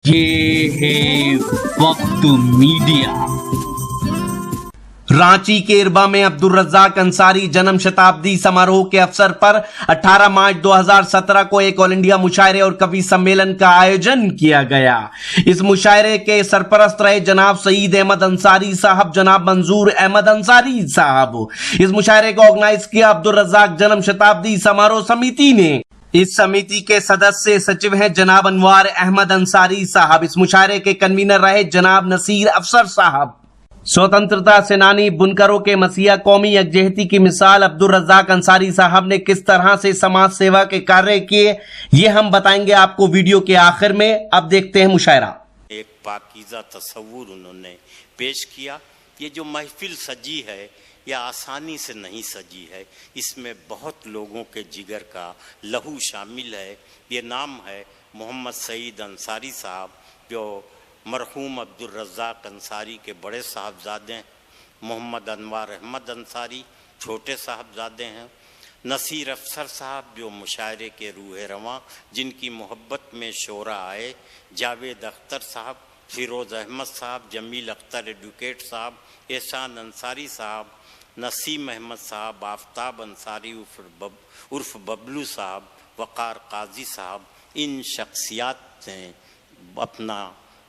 ये है वक्त मीडिया। रांची के इरबा में अब्दुल रज्जाक अंसारी जन्म शताब्दी समारोह के अवसर पर 18 मार्च 2017 को एक ऑल इंडिया मुशायरे और कवि सम्मेलन का आयोजन किया गया। इस मुशायरे के सरपरस्त रहे जनाब सईद अहमद अंसारी साहब, जनाब मंजूर अहमद अंसारी साहब। इस मुशायरे को ऑर्गेनाइज किया अब्दुल रज्जाक जन्म शताब्दी समारोह समिति ने। इस समिति के सदस्य सचिव हैं जनाब अनवार अहमद अंसारी साहब। इस मुशायरे के कन्वीनर रहे जनाब नसीर अफसर साहब। स्वतंत्रता सेनानी, बुनकरों के मसीहा, कौमी यकजहती की मिसाल अब्दुल रज्जाक अंसारी साहब ने किस तरह से समाज सेवा के कार्य किए, ये हम बताएंगे आपको वीडियो के आखिर में। अब देखते हैं मुशायरा। एक पाकीज़ा तस्वुर उन्होंने पेश किया। ये जो महफिल सजी है यह आसानी से नहीं सजी है, इसमें बहुत लोगों के जिगर का लहू शामिल है। ये नाम है मोहम्मद सईद अंसारी साहब, जो मरहूम अब्दुल रज्जाक अंसारी के बड़े साहबजादे हैं। मोहम्मद अनवार अहमद अंसारी छोटे साहबजादे हैं। नसीर अफसर साहब जो मुशायरे के रूह रवां, जिनकी मोहब्बत में शोरा आए। जावेद अख्तर साहब, फिरोज़ अहमद साहब, जमील अख्तर एडवोकेट साहब, एहसान अंसारी साहब, नसीम अहमद साहब, आफ्ताब अंसारी उर्फ बबलू साहब, वक़ार काजी साहब। इन शख्सियात ने अपना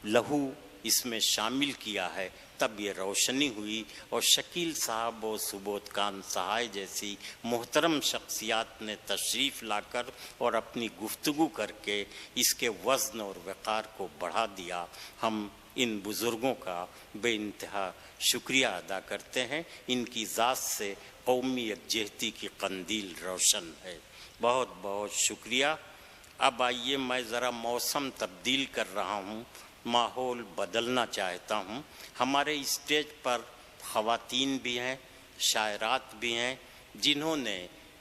लहू इसमें शामिल किया है, तब ये रोशनी हुई। और शकील साहब और सुबोध खान सहाय जैसी मोहतरम शख्सियात ने तशरीफ़ लाकर और अपनी गुफ्तगू करके इसके वज़न और वक़ार को बढ़ा दिया। हम इन बुज़ुर्गों का बेइंतहा शुक्रिया अदा करते हैं। इनकी ज़ात से कौमी यकजहती की कंदील रोशन है। बहुत बहुत शुक्रिया। अब आइए, मैं ज़रा मौसम तब्दील कर रहा हूँ, माहौल बदलना चाहता हूँ। हमारे स्टेज पर ख़वातीन भी हैं, शायरात भी हैं, जिन्होंने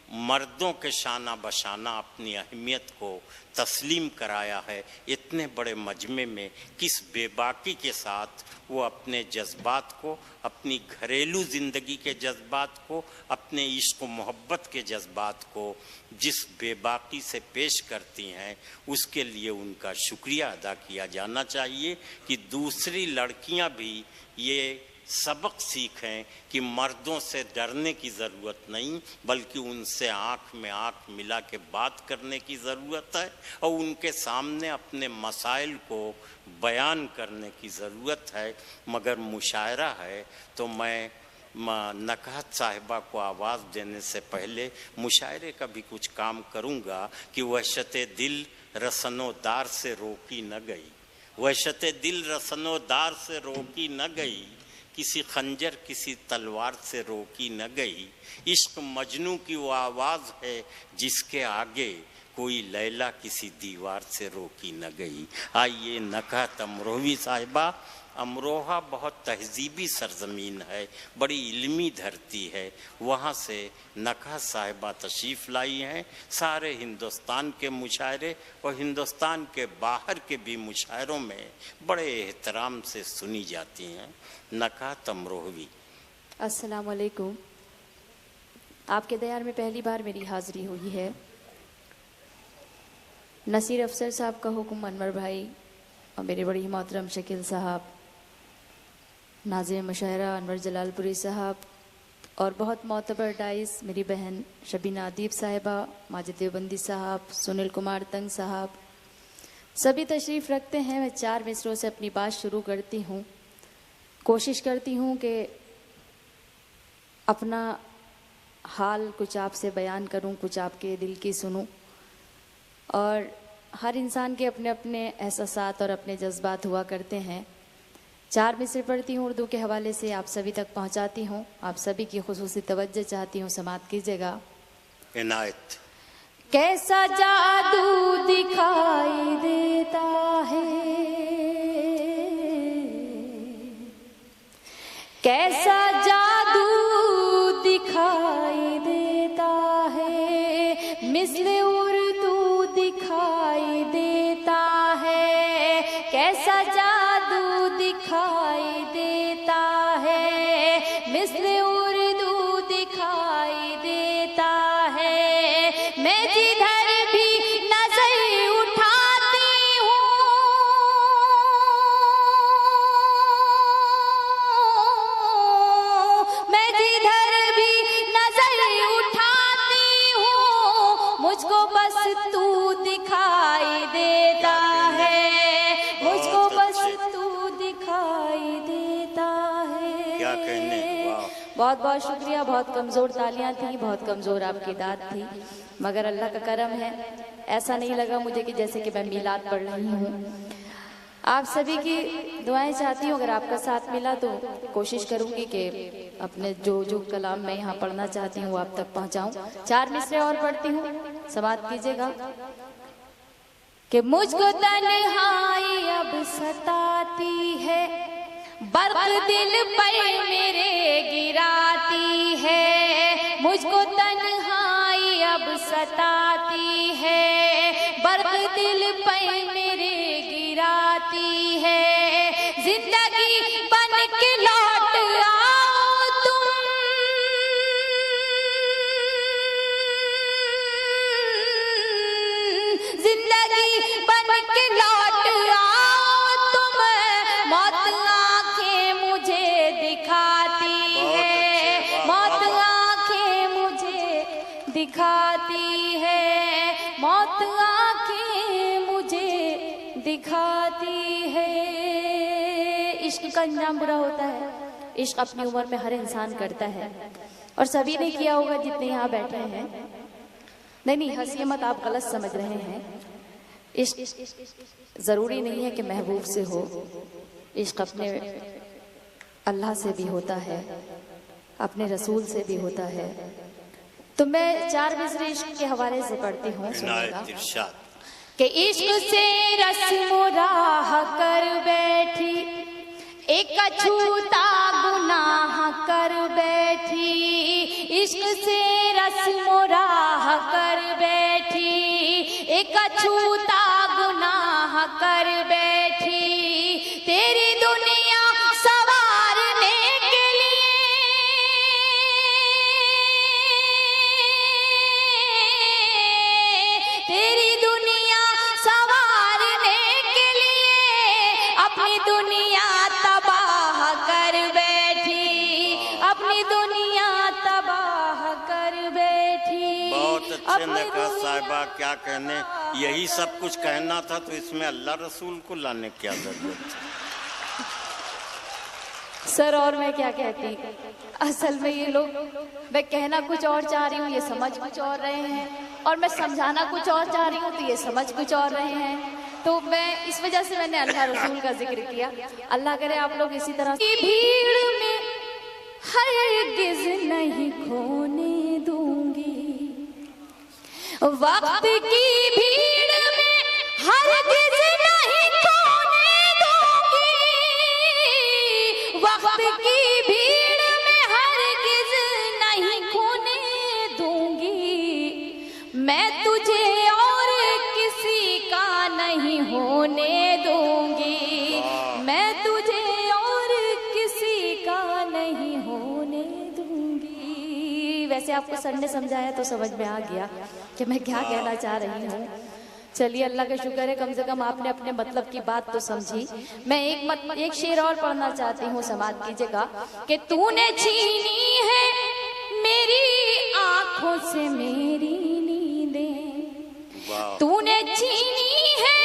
मर्दों के शाना बशाना अपनी अहमियत को तस्लीम कराया है। इतने बड़े मजमे में किस बेबाकी के साथ वो अपने जज्बात को, अपनी घरेलू ज़िंदगी के जज्बात को, अपने इश्क व मोहब्बत के जज्बात को जिस बेबाकी से पेश करती हैं, उसके लिए उनका शुक्रिया अदा किया जाना चाहिए कि दूसरी लड़कियां भी ये सबक सीखें कि मर्दों से डरने की ज़रूरत नहीं, बल्कि उनसे आँख में आँख मिला के बात करने की ज़रूरत है और उनके सामने अपने मसाइल को बयान करने की ज़रूरत है। मगर मुशायरा है तो मैं नकहत साहिबा को आवाज़ देने से पहले मुशायरे का भी कुछ काम करूँगा कि वहशत दिल रसनोदार से रोकी न गई, वहशत दिल रसनोदार से रोकी न गई, किसी खंजर किसी तलवार से रोकी न गई। इश्क मजनू की वो आवाज़ है जिसके आगे कोई लैला किसी दीवार से रोकी न गई। आइए, नकहत अमरोही साहिबा। अमरोहा बहुत तहजीबी सरजमीन है, बड़ी इल्मी धरती है। वहाँ से नकहत साहिबा तशरीफ़ लाई हैं। सारे हिंदुस्तान के मुशायरे और हिंदुस्तान के बाहर के भी मुशायरों में बड़े एहतराम से सुनी जाती हैं। नकहत अमरोही। अस्सलाम वालेकुम। आपके दयार में पहली बार मेरी हाज़िरी हुई है। नसीर अफसर साहब का हुक्म, अनवर भाई और मेरे बड़ी मोहतरम शकील साहब, नाज़िर मुशायरा अनवर जलालपुरी साहब और बहुत मोतबर डाइस मेरी बहन शबीना अदीब साहिबा, माजिद देवबंदी साहब, सुनील कुमार तंग साहब, सभी तशरीफ़ रखते हैं। मैं 4 मिसरों से अपनी बात शुरू करती हूँ। कोशिश करती हूँ कि अपना हाल कुछ आपसे बयान करूँ, कुछ आपके दिल की सुनूँ। और हर इंसान के अपने अपने एहसासात और अपने जज्बात हुआ करते हैं। 4 मिसरे पढ़ती हूँ, उर्दू के हवाले से आप सभी तक पहुँचाती हूँ। आप सभी की खुसूसी तवज्जो चाहती हूँ, समाअत कीजिएगा। इनायत। कैसा जादू दिखाई देता है, कैसा जादू दिखाई देता है, मिस्ले उर्दू दिखाई देता है। कैसा जादू दिखाई देता है, मिस्ले उर्दू दिखाई देता है। मैं जिधर भी नजर उठाती हूँ बहुत बहुत शुक्रिया। बहुत कमज़ोर तालियां थी, बहुत कमज़ोर आपकी दाद थी, मगर अल्लाह का करम है। ऐसा नहीं लगा मुझे कि जैसे कि मैं मीलाद पढ़ रही हूँ। आप सभी की दुआएं चाहती हूँ। अगर आपका साथ मिला तो कोशिश करूँगी कि अपने जो कलाम मैं यहाँ पढ़ना चाहती हूँ वो आप तक पहुँचाऊँ। 4 मिसरे और पढ़ती हूँ, समाप्त कीजिएगा। कि मुझको तन्हाई अब सताती है, बर्क दिल पर मेरे गिराती है। मुझको तन्हाई अब सताती है, बर्क दिल पर मेरे गिराती है। जिंदगी बन के लौट आओ तुम, जिंदगी बन के लौट आओ तुम। मौत आंखें मुझे दिखाती है, मौत आंखें मुझे दिखाती है, मौत आंखें मुझे दिखाती है। इश्क का अंजाम बुरा होता है। इश्क अपनी उम्र में हर इंसान करता है और सभी ने किया होगा जितने यहाँ बैठे हैं। नहीं, हंसिए मत, आप गलत समझ रहे हैं। इश्क जरूरी नहीं है कि महबूब से हो, इश्क अपने अल्लाह से भी होता है, अपने रसूल से भी होता है। तो मैं 4 मिसरे इश्क के हवाले से पढ़ती हूँ, सुनिएगा। कि इश्क से रस्म राह कर बैठी, एक अछूता गुनाह कर बैठी। इश्क से रस्म राह कर बैठी, एक अछूता गुनाह कर बैठी। तेरी दुनिया सवारने के लिए, तेरी दुनिया सवारने के लिए अपनी दुनिया तबाह कर बैठी, अपनी दुनिया तबाह कर बैठी। बहुत अच्छे ने कहा साहिबा, क्या कहने, यही सब कुछ कहना था तो इसमें अल्लाह रसूल को लाने की क्या जरूरत थी। सर और मैं क्या कहती, असल में ये लोग, मैं कहना कुछ और चाह रही हूँ, ये समझ कुछ और रहे हैं, और मैं समझाना कुछ और चाह रही हूँ तो ये समझ कुछ और रहे हैं। तो मैं इस वजह से मैंने अल्लाह रसूल का जिक्र किया। अल्लाह करे आप लोग इसी तरह की भीड़ में हरगिज़ नहीं खोने दूंगी, वक्त की भीड़ में हरगिज़ नहीं खोने दूंगी, वक्त की भीड़ में हरगिज़ नहीं खोने दूंगी। मैं तुझे और किसी का नहीं होने दूंगी, मैं तुझे और किसी का नहीं होने दूंगी। वैसे आपको सर ने समझाया तो समझ में आ गया कि मैं क्या कहना चाह रही हूँ। चलिए अल्लाह का शुक्र है, कम से कम आपने अपने मतलब की बात तो समझी। मैं एक शेर और पढ़ना चाहती हूँ, समाप्त कीजिएगा। कि तूने छीनी है मेरी आंखों से मेरी नींदें, तूने छीनी है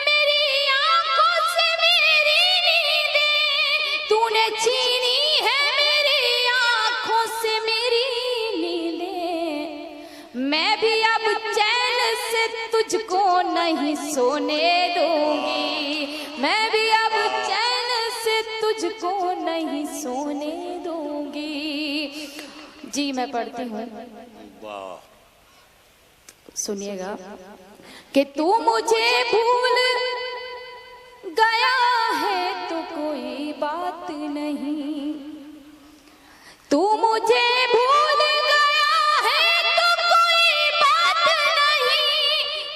मेरी आंखों से मेरी नींदें, तूने छीनी है मेरी आंखों से मेरी नींदें। मैं भी अब चैन से तुझको नहीं सोने दूंगी, मैं भी अब चैन से तुझको नहीं सोने दूंगी। जी मैं पढ़ती हूँ, सुनिएगा। कि तू मुझे भूल गया है तो कोई बात नहीं, तू मुझे भूल गया है तो कोई बात नहीं,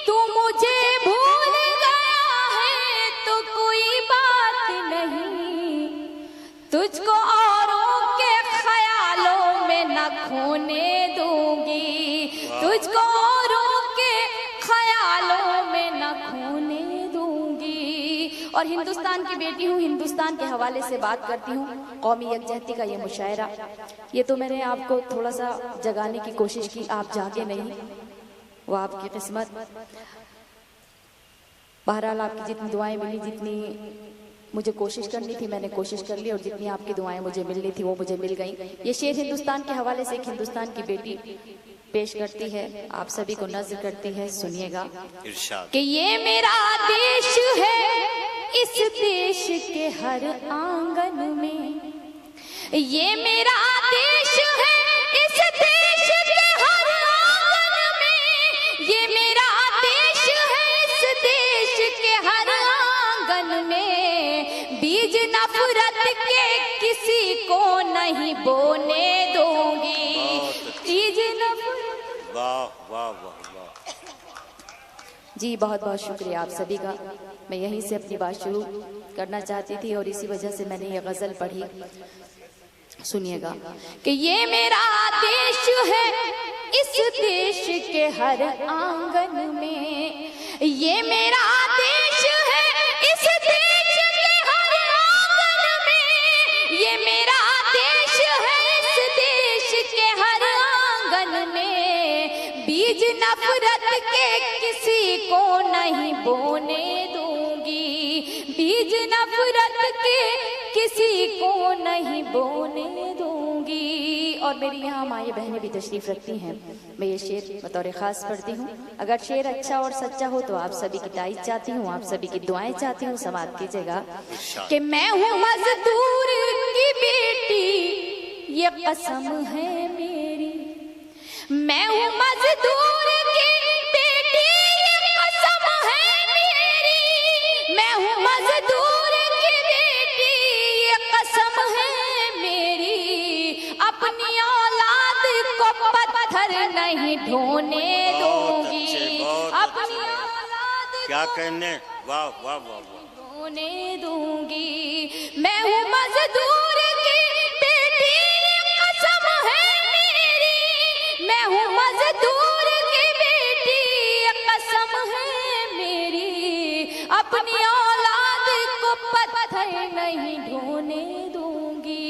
तू मुझे भूल गया है तो कोई बात नहीं। तुझको औरों के ख्यालों में न खोने दूंगी, तुझको औरों के ख्यालों में न खोने दूंगी। और हिंदुस्तान की बेटी हूँ, हिंदुस्तान के हवाले से बात करती हूँ। कौमी यकजहती का ये मुशायरा, ये तो मैंने आपको थोड़ा सा जगाने की कोशिश की, आप जागे नहीं, वो आपकी किस्मत। बहरहाल आपकी जितनी दुआएं मिली, जितनी मुझे कोशिश करनी थी, मैंने कोशिश कर ली और जितनी आपकी दुआएं मुझे मिलनी थी वो मुझे मिल गई। ये शेर हिंदुस्तान के हवाले से एक हिंदुस्तान की बेटी पेश करती है, आप सभी को नज़्म करती है, सुनिएगा। इरशाद। कि ये मेरा देश है, इस देश के हर आंगन में, ये मेरा देश है, इस देश के हर आंगन में, ये मेरा देश है, इस देश के हर आंगन में, बीज नफरत के किसी को नहीं बोने दूंगी, बीज नफरत। वाह वाह वाह वाह। जी बहुत बहुत शुक्रिया आप सभी का। मैं यहीं से अपनी बात शुरू करना चाहती थी और इसी वजह से मैंने ये गज़ल पढ़ी, सुनिएगा। कि ये मेरा देश है, इस देश के हर आंगन में, ये मेरा देश है, इस देश के हर आंगन में, ये मेरा देश है, इस देश के हर आंगन में, बीज नफरत के किसी को नहीं बोने दूंगी, बीज नफरत के किसी को नहीं बोने दूंगी। और मेरी यहाँ माए बहनें भी तशरीफ रखती हैं। मैं ये शेर बतौर ख़ास पढ़ती हूँ। अगर शेर अच्छा और सच्चा हो तो आप सभी की तारीफ चाहती हूँ, आप सभी की दुआएं चाहती हूँ। समात कीजिएगा कि मैं हूँ मजदूर की बेटी, ये कसम है मेरी, मैं हूँ मजदूर की बेटी, ये कसम है मेरी, मैं हूँ मजदूर की बेटी, ये कसम है मेरी, अपनी औलाद को पत्थर नहीं ढोने दूंगी, अपनी औलाद क्या कहने, वाह वाह वाह वाह, ढोने दूंगी, मैं हूँ मजदूर की बेटी, ये कसम है मेरी, मैं हूँ मजदूर की बेटी, ये कसम है मेरी, अपनी औलाद को पत्थर नहीं ढोने दूंगी।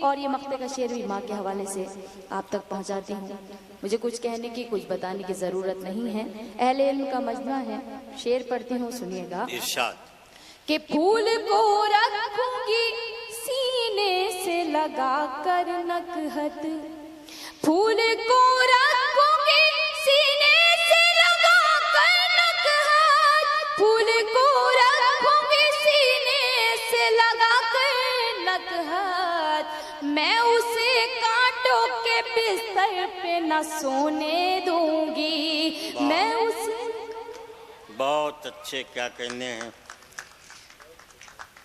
और ये मकते का शेर भी माँ के हवाले से आप तक पहुँचाती हूँ। मुझे कुछ कहने की, कुछ बताने की ज़रूरत नहीं है, अहले इल्म का मजमा है। शेर पढ़ती हूँ, सुनिएगा। इरशाद। कि फूल को रखूंगी सीने से लगा कर नकहत, फूल को रखूंगी सीने से लगा कर नकहत, फूल को रखूंगी सीने से लगा कर नकहत, मैं उसे कांटों के बिस्तर पे न सोने दूंगी, मैं उसे। बहुत अच्छे, क्या कहने हैं।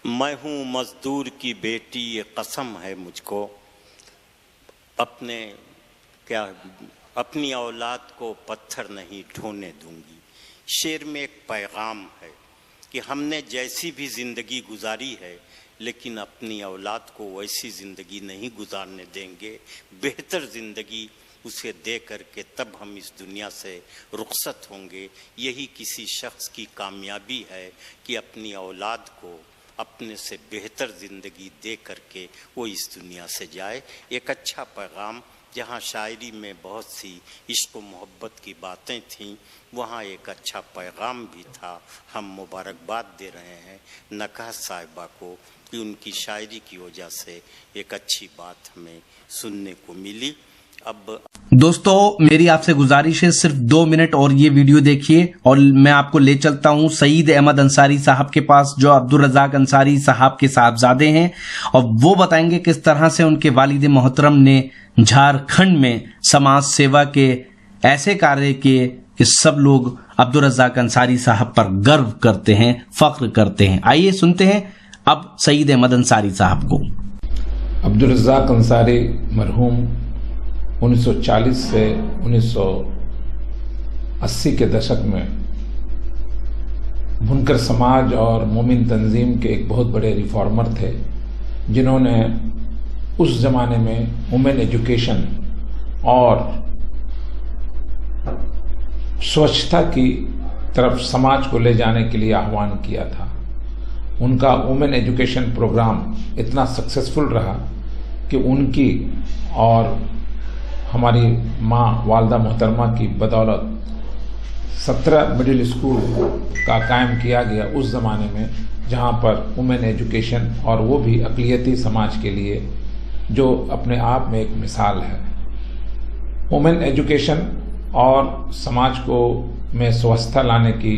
मैं हूँ मजदूर की बेटी, ये कसम है मुझको, अपनी औलाद को पत्थर नहीं ढोने दूंगी। शेर में एक पैगाम है कि हमने जैसी भी ज़िंदगी गुजारी है, लेकिन अपनी औलाद को वैसी ज़िंदगी नहीं गुजारने देंगे, बेहतर ज़िंदगी उसे दे करके तब हम इस दुनिया से रुखसत होंगे। यही किसी शख्स की कामयाबी है कि अपनी औलाद को अपने से बेहतर ज़िंदगी दे करके वो इस दुनिया से जाए। एक अच्छा पैगाम, जहाँ शायरी में बहुत सी इश्क व मोहब्बत की बातें थीं, वहाँ एक अच्छा पैगाम भी था। हम मुबारकबाद दे रहे हैं नकाह साहिबा को कि उनकी शायरी की वजह से एक अच्छी बात हमें सुनने को मिली। अब दोस्तों मेरी आपसे गुजारिश है, सिर्फ 2 मिनट और ये वीडियो देखिए और मैं आपको ले चलता हूं सईद अहमद अंसारी साहब के पास, जो अब्दुल रज़ाक अंसारी साहब के साहबजादे हैं, और वो बताएंगे किस तरह से उनके वालिद मोहतरम ने झारखंड में समाज सेवा के ऐसे कार्य किए कि सब लोग अब्दुल रज़ाक अंसारी साहब पर गर्व करते हैं, फख्र करते हैं। आइए सुनते हैं अब सईद अहमद अंसारी साहब को। अब्दुल रज़ाक अंसारी मरहूम 1940 से 1980 के दशक में बुनकर समाज और मोमिन तंजीम के एक बहुत बड़े रिफॉर्मर थे, जिन्होंने उस ज़माने में वुमेन एजुकेशन और स्वच्छता की तरफ समाज को ले जाने के लिए आह्वान किया था। उनका वुमेन एजुकेशन प्रोग्राम इतना सक्सेसफुल रहा कि उनकी और हमारी माँ वालदा मोहतरमा की बदौलत 17 मिडिल स्कूल का कायम किया गया उस ज़माने में, जहाँ पर वुमेन एजुकेशन, और वो भी अक़लियती समाज के लिए, जो अपने आप में एक मिसाल है। वुमेन एजुकेशन और समाज को में स्वास्थ्य लाने की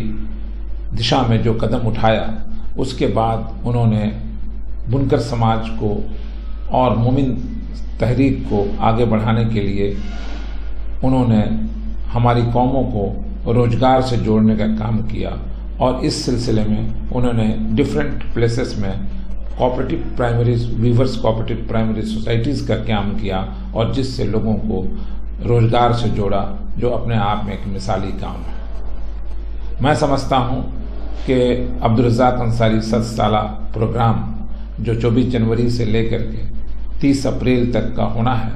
दिशा में जो कदम उठाया, उसके बाद उन्होंने बुनकर समाज को और मोमिन तहरीक को आगे बढ़ाने के लिए उन्होंने हमारी कौमों को रोजगार से जोड़ने का काम किया, और इस सिलसिले में उन्होंने डिफरेंट प्लेसेस में cooperative primaries, weavers cooperative primary societies का काम किया, और जिससे लोगों को रोजगार से जोड़ा, जो अपने आप में एक मिसाली काम है। मैं समझता हूँ कि अब्दुल रज़ाक अंसारी 7 साला प्रोग्राम जो 24 जनवरी से लेकर के 30 अप्रैल तक का होना है,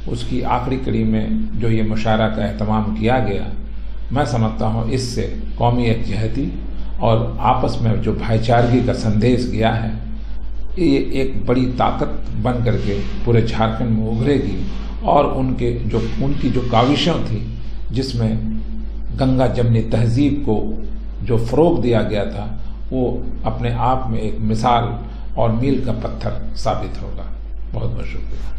उसकी आखिरी कड़ी में जो ये मुशायरा का एहतमाम किया गया, मैं समझता हूँ इससे कौमी यकजहती और आपस में जो भाईचारगी का संदेश गया है, ये एक बड़ी ताकत बन करके पूरे झारखंड में उभरेगी, और उनकी जो काविशों थी, जिसमें गंगा जमनी तहजीब को जो फ़रोग़ दिया गया था, वो अपने आप में एक मिसाल और मील का पत्थर साबित होगा। बहुत बहुत शुक्रिया।